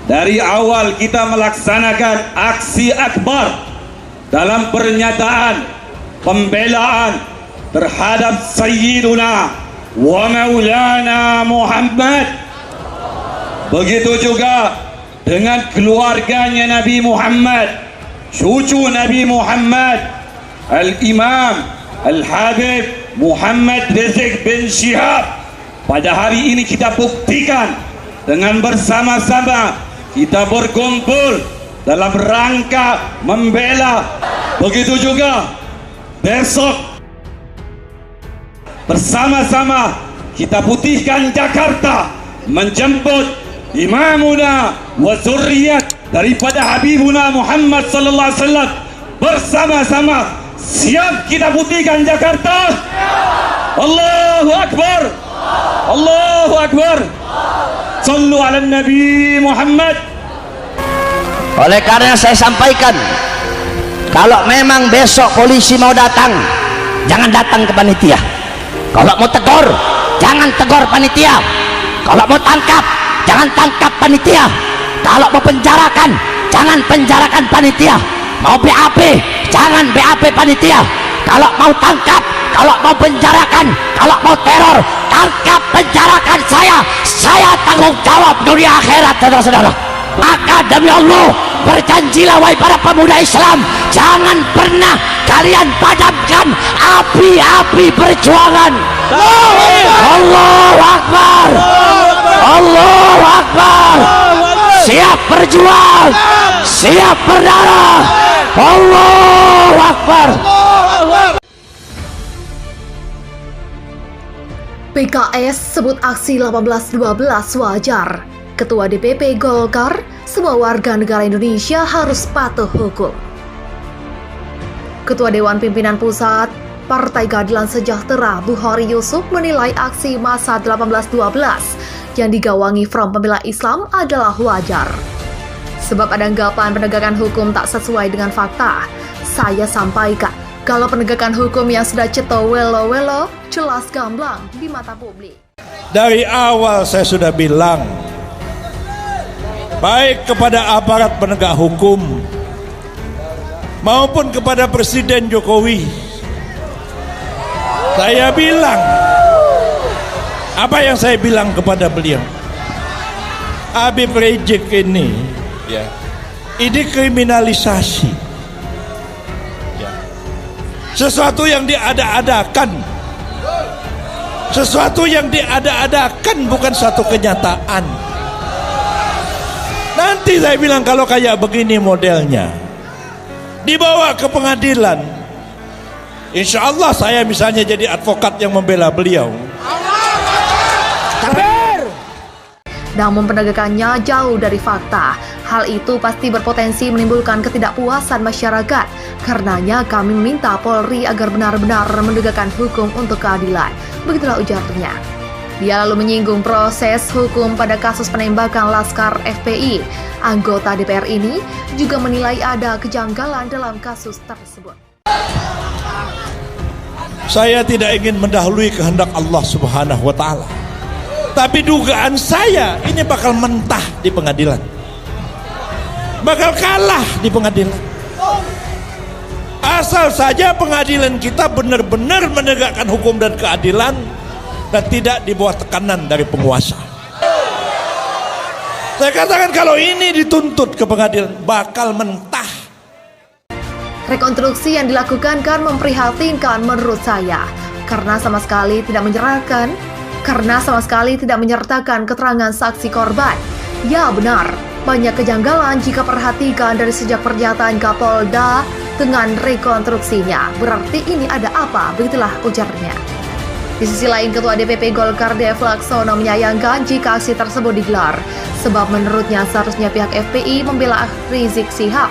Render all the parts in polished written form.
dari awal kita melaksanakan aksi akbar dalam pernyataan pembelaan terhadap Sayyiduna wa Maulana Muhammad. Begitu juga dengan keluarganya Nabi Muhammad, cucu Nabi Muhammad, Al-Imam Al-Habib Muhammad Rizik bin Syihab. Pada hari ini kita buktikan dengan bersama-sama kita berkumpul dalam rangka membela. Begitu juga besok bersama-sama kita putihkan Jakarta, menjemput imamuna wa zurriyat daripada Habibuna Muhammad sallallahu alaihi wasallam. Bersama-sama siap kita putihkan Jakarta. Allahu Akbar, Allahu Akbar. Sallu ala Nabi Muhammad. Oleh karena saya sampaikan, kalau memang besok polisi mau datang, jangan datang ke panitia. Kalau mau tegur, jangan tegur panitia. Kalau mau tangkap, jangan tangkap panitia. Kalau mau penjarakan, jangan penjarakan panitia. Mau BAP, jangan BAP panitia. Kalau mau tangkap, kalau mau penjarakan, kalau mau teror, tangkap, penjarakan saya tanggung jawab dunia akhirat, saudara-saudara. Maka demi Allah, berjanjilah wahai para pemuda Islam, jangan pernah kalian padamkan api-api perjuangan. Allahu Akbar, Allahu Akbar. Siap berjuang, siap berdarah. Allahu Akbar. PKS sebut aksi 1812 wajar. Ketua DPP Golkar, semua warga negara Indonesia harus patuh hukum. Ketua Dewan Pimpinan Pusat Partai Keadilan Sejahtera Bukhari Yusuf menilai aksi massa 1812 yang digawangi Front Pembela Islam adalah wajar. Sebab ada anggapan penegakan hukum tak sesuai dengan fakta. Saya sampaikan, kalau penegakan hukum yang sudah ceto welo-welo, jelas gamblang di mata publik. Dari awal saya sudah bilang, baik kepada aparat penegak hukum maupun kepada Presiden Jokowi, saya bilang apa yang saya bilang kepada beliau. Habib Rizik ini ini kriminalisasi, sesuatu yang diada-adakan, sesuatu yang diada-adakan, bukan satu kenyataan. Nanti saya bilang kalau kayak begini modelnya dibawa ke pengadilan, insya Allah saya misalnya jadi advokat yang membela beliau. Namun penegakannya jauh dari fakta. Hal itu pasti berpotensi menimbulkan ketidakpuasan masyarakat. Karenanya kami meminta Polri agar benar-benar menegakkan hukum untuk keadilan. Begitulah ujarnya. Dia lalu menyinggung proses hukum pada kasus penembakan Laskar FPI. Anggota DPR ini juga menilai ada kejanggalan dalam kasus tersebut. Saya tidak ingin mendahului kehendak Allah Subhanahu wa Ta'ala, tapi dugaan saya ini bakal mentah di pengadilan, bakal kalah di pengadilan. Asal saja pengadilan kita benar-benar menegakkan hukum dan keadilan dan tidak di bawah tekanan dari penguasa. Saya katakan kalau ini dituntut ke pengadilan bakal mentah. Rekonstruksi yang dilakukan kan memprihatinkan menurut saya, karena sama sekali tidak menyertakan keterangan saksi korban. Ya benar, banyak kejanggalan jika perhatikan dari sejak pernyataan Kapolda dengan rekonstruksinya. Berarti ini ada apa? Begitulah ujarnya. Di sisi lain, Ketua DPP Golkar Dev Laksono menyayangkan jika aksi tersebut digelar, sebab menurutnya seharusnya pihak FPI membela Rizik Syihab.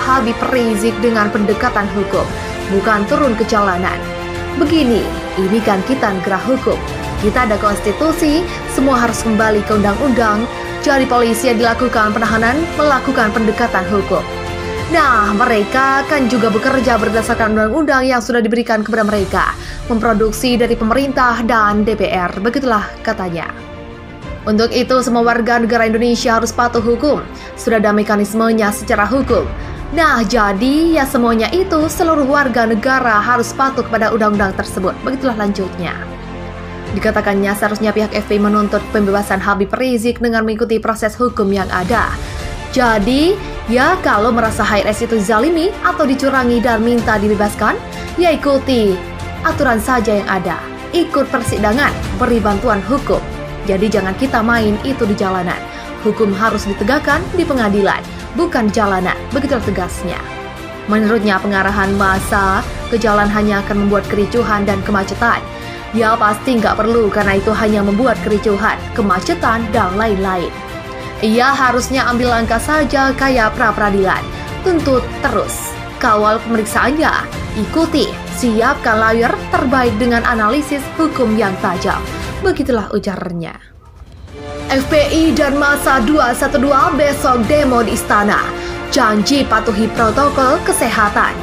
Habib Rizik dengan pendekatan hukum, bukan turun ke jalanan. Begini, ini kan kita negara hukum. Kita ada konstitusi, semua harus kembali ke undang-undang. Jadi polisi yang dilakukan penahanan melakukan pendekatan hukum. Nah, mereka kan juga bekerja berdasarkan undang-undang yang sudah diberikan kepada mereka, memproduksi dari pemerintah dan DPR, begitulah katanya. Untuk itu, semua warga negara Indonesia harus patuh hukum. Sudah ada mekanismenya secara hukum. Nah, jadi ya semuanya itu seluruh warga negara harus patuh kepada undang-undang tersebut. Begitulah lanjutnya. Dikatakannya seharusnya pihak FPI menuntut pembebasan Habib Rizik dengan mengikuti proses hukum yang ada. Jadi, ya kalau merasa HRS itu zalimi atau dicurangi dan minta dibebaskan, ya ikuti aturan saja yang ada. Ikut persidangan, beri bantuan hukum. Jadi jangan kita main itu di jalanan. Hukum harus ditegakkan di pengadilan, bukan jalanan, begitulah tegasnya. Menurutnya pengarahan massa ke jalan hanya akan membuat kericuhan dan kemacetan. Ya pasti nggak perlu karena itu hanya membuat kericuhan, kemacetan, dan lain-lain. Ia harusnya ambil langkah saja kayak pra-peradilan. Tuntut terus, kawal pemeriksaannya, ikuti, siapkan lawyer terbaik dengan analisis hukum yang tajam. Begitulah ujarnya. FPI dan massa 212 besok demo di istana. Janji patuhi protokol kesehatan.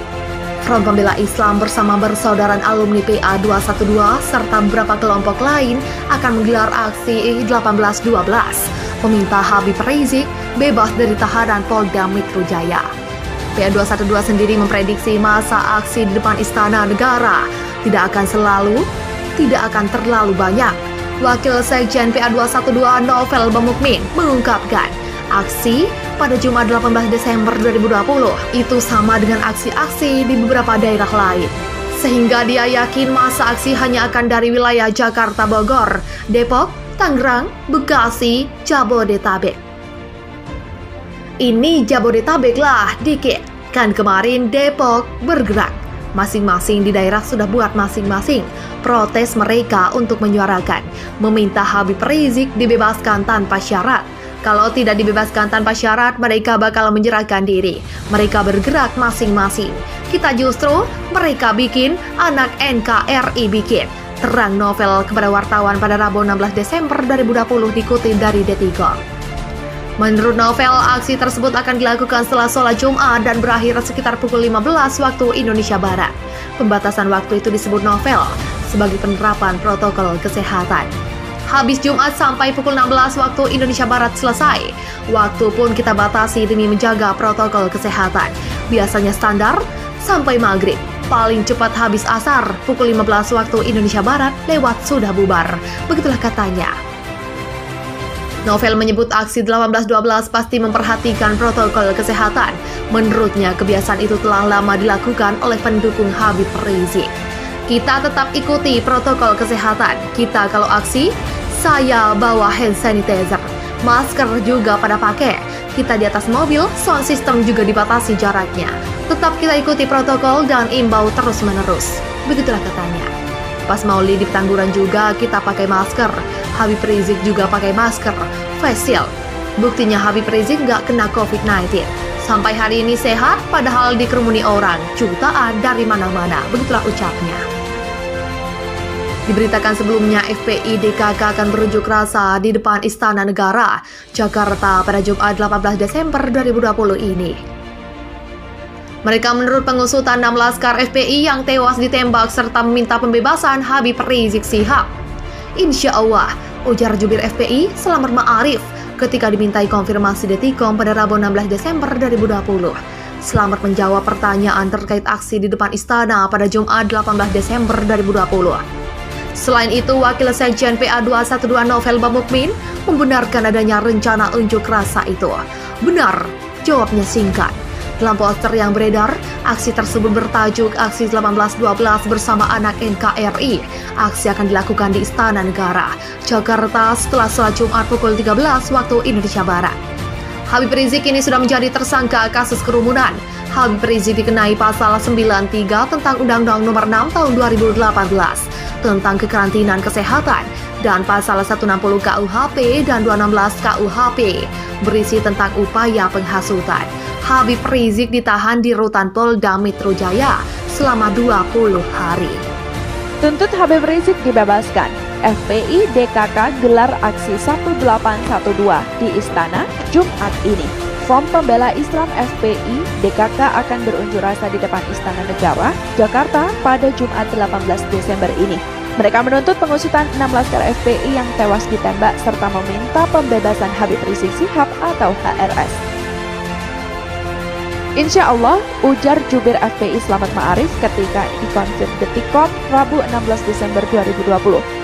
Front Pembela Islam bersama Persaudaraan Alumni PA 212 serta beberapa kelompok lain akan menggelar aksi 1812 meminta Habib Rizik bebas dari tahanan Polda Metro Jaya. PA 212 sendiri memprediksi masa aksi di depan Istana Negara tidak akan terlalu banyak. Wakil Sekjen PA 212 Novel Bamukmin mengungkapkan, aksi pada Jumat 18 Desember 2020 itu sama dengan aksi-aksi di beberapa daerah lain. Sehingga dia yakin masa aksi hanya akan dari wilayah Jakarta, Bogor, Depok, Tangerang, Bekasi, Jabodetabek. Ini Jabodetabek lah dikit. Kan kemarin Depok bergerak. Masing-masing di daerah sudah buat masing-masing protes mereka untuk menyuarakan, meminta Habib Rizik dibebaskan tanpa syarat. Kalau tidak dibebaskan tanpa syarat, mereka bakal menyerahkan diri. Mereka bergerak masing-masing. Kita justru, mereka bikin, anak NKRI bikin. Terang Novel kepada wartawan pada Rabu 16 Desember 2020 dikutip dari Detikcom. Menurut Novel, aksi tersebut akan dilakukan setelah sholat Jumat dan berakhir sekitar pukul 15 waktu Indonesia Barat. Pembatasan waktu itu disebut Novel sebagai penerapan protokol kesehatan. Habis Jumat sampai pukul 16 waktu Indonesia Barat selesai. Waktu pun kita batasi demi menjaga protokol kesehatan. Biasanya standar sampai maghrib. Paling cepat habis asar pukul 15 waktu Indonesia Barat lewat sudah bubar. Begitulah katanya. Novel menyebut aksi 1812 pasti memperhatikan protokol kesehatan. Menurutnya kebiasaan itu telah lama dilakukan oleh pendukung Habib Rizik. Kita tetap ikuti protokol kesehatan. Kita kalau aksi, saya bawa hand sanitizer. Masker juga pada pakai. Kita di atas mobil, sound system juga dibatasi jaraknya. Tetap kita ikuti protokol dan imbau terus-menerus. Begitulah katanya. Pas maulid di Petamburan juga kita pakai masker. Habib Rizik juga pakai masker, face shield. Buktinya Habib Rizik nggak kena COVID-19. Sampai hari ini sehat, padahal dikerumuni orang, jutaan dari mana-mana. Begitulah ucapnya. Diberitakan sebelumnya FPI DKK akan berunjuk rasa di depan Istana Negara, Jakarta pada Jumat 18 Desember 2020 ini. Mereka menurut pengusutan 6 laskar FPI yang tewas ditembak serta meminta pembebasan Habib Rizik Syihab. Insya Allah, ujar jubir FPI Selamat Ma'arif ketika dimintai konfirmasi Detikcom pada Rabu 16 Desember 2020. Selamat menjawab pertanyaan terkait aksi di depan istana pada Jumat 18 Desember 2020. Selain itu, Wakil Sekjen PA 212 Novel Bamukmin membenarkan adanya rencana unjuk rasa itu. Benar, jawabnya singkat. Dalam poster yang beredar, aksi tersebut bertajuk Aksi 1812 bersama anak NKRI. Aksi akan dilakukan di Istana Negara, Jakarta setelah sholat Jumat pukul 13 waktu Indonesia Barat. Habib Rizik ini sudah menjadi tersangka kasus kerumunan. Habib Rizik dikenai pasal 93 tentang Undang-Undang Nomor 6 Tahun 2018 tentang kekarantinaan kesehatan dan pasal 160 KUHP dan 216 KUHP berisi tentang upaya penghasutan. Habib Rizik ditahan di rutan Polda Metro Jaya selama 20 hari. Tuntut Habib Rizik dibebaskan. FPI DKK gelar aksi 1812 di Istana Jumat ini. Front Pembela Islam FPI DKK akan berunjuk rasa di depan Istana Negara, Jakarta pada Jumat 18 Desember ini. Mereka menuntut pengusutan 6 laskar FPI yang tewas ditembak serta meminta pembebasan Habib Rizik Syihab atau HRS. Insya Allah, ujar jubir FPI Slamet Ma'arif ketika dikonfirmasi Detikcom Rabu 16 Desember 2020.